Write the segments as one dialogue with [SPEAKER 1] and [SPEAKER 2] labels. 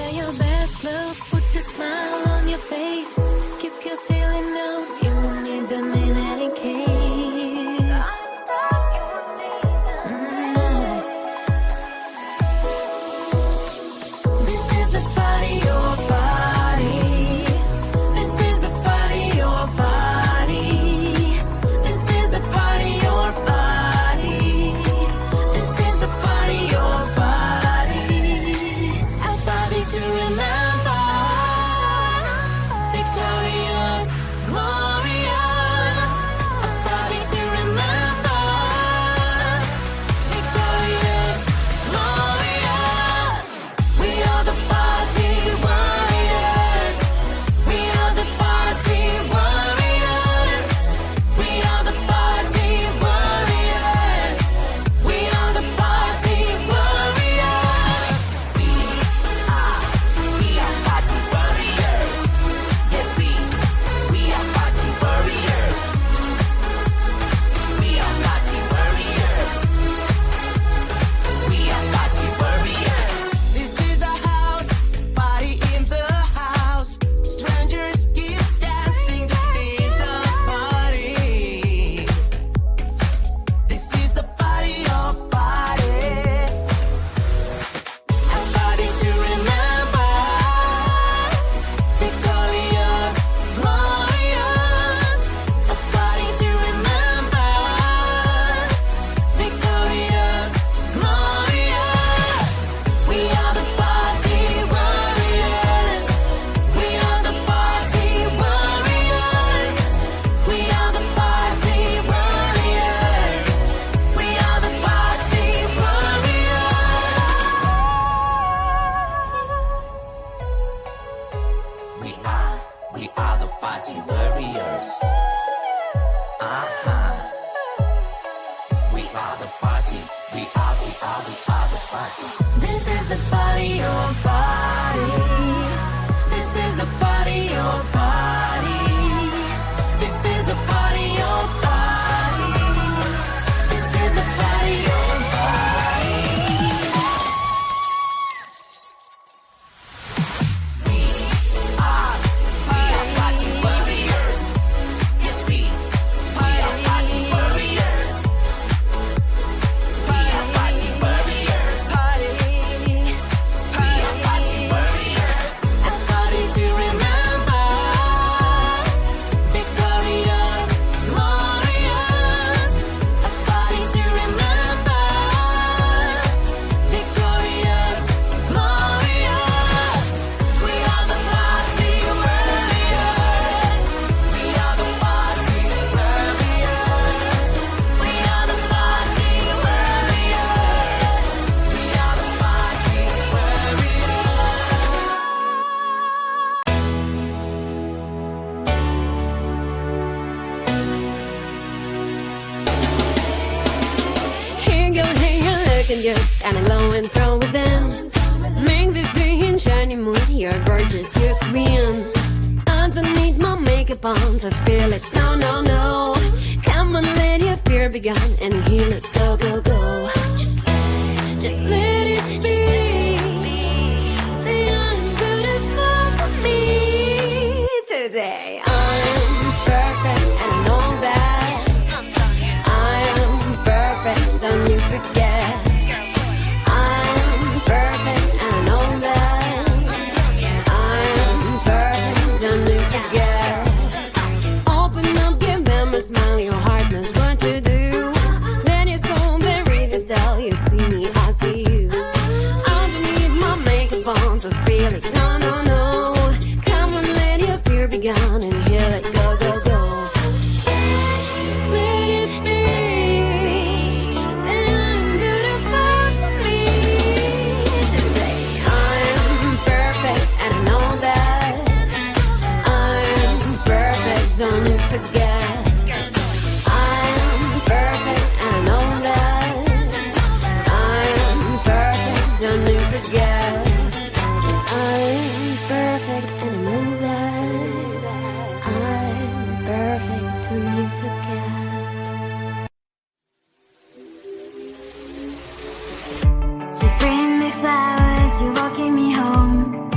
[SPEAKER 1] Wear your best clothes, put a smile on your face. Keep your silly notes, you won't need them in any case. This is the party, your party. This is the party, your party. This is the party, your party. This is the party, your party. A party to remember. Victorious, glorious. A party to remember. Victorious, glorious. We are the party warriors. We are the party warriors. We are the party warriors. We are the party warriors. We are party warriors. Yes, we are party warriors. We are party warriors. We are party warriors. This is our house, party in the house. Strangers keep dancing, this is a party. This is the party of party. A party to remember. Victorious, glorious. A party to remember. Victorious, glorious. We are the party warriors. We are the party warriors. We are the party warriors. We are the party warriors. We are the party warriors. We are the party. We are the party. This is the party, your party. This is the party, your party. This is the party, your party. This is the party, your party. We are party warriors. Yes, we are party warriors. We are party warriors. We are party warriors. A party to remember. Victorious, glorious. A party to remember. Victorious, glorious. We are the party warriors. We are the party warriors. We are the party warriors. We are the party
[SPEAKER 2] Hey girl, looking good, kinda glow and pro within. Make this day in shiny mood, you're gorgeous, you're queen. I don't need my makeup on to feel it, no. Come on, let your fear be gone and heal it, go. Just let it be. Say I'm beautiful to me today. I'm perfect and I know that. I'm perfect, don't you forget. I'm perfect and I know that. I'm perfect, don't you forget. Open up, give them a smile, your heart knows what to do. Then your soul buries its tell, you see me, I see you. I don't need my makeup on to feel it, no. Come on, let your fear be gone and heal it, go. Just let it be. Say I'm beautiful to me today. I'm perfect and I know that. I'm perfect, don't you forget. I'm perfect and I know that. I'm perfect, don't you forget. I'm perfect and I know that. I'm perfect, don't you forget.
[SPEAKER 1] You bring me flowers, you're walking me home.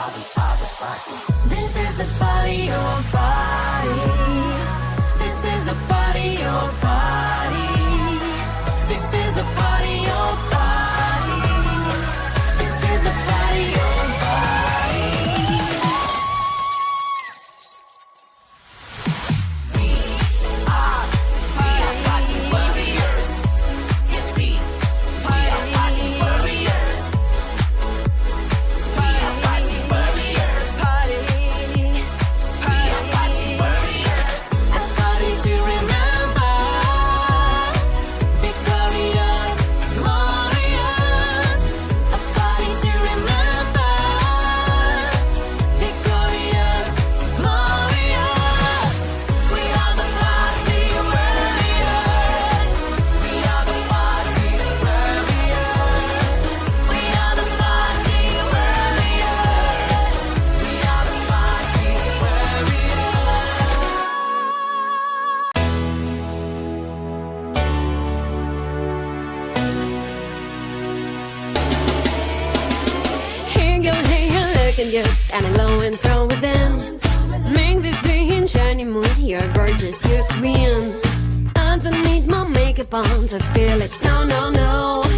[SPEAKER 1] This is the party, your party. This is the party, your party. This is the party, your party. This is the party, your party. We are party warriors. Yes, we are party warriors. We are party warriors. We are party warriors. A party to remember. Victorious, glorious. A party to remember. Victorious, glorious. We are the party warriors. We are the party warriors. We are the party warriors. We are the party
[SPEAKER 2] Hey girl, looking good and I'm glowing from within. Make this day in shiny mood. You're gorgeous, you're queen. I don't need my makeup on to feel it. No, no, no.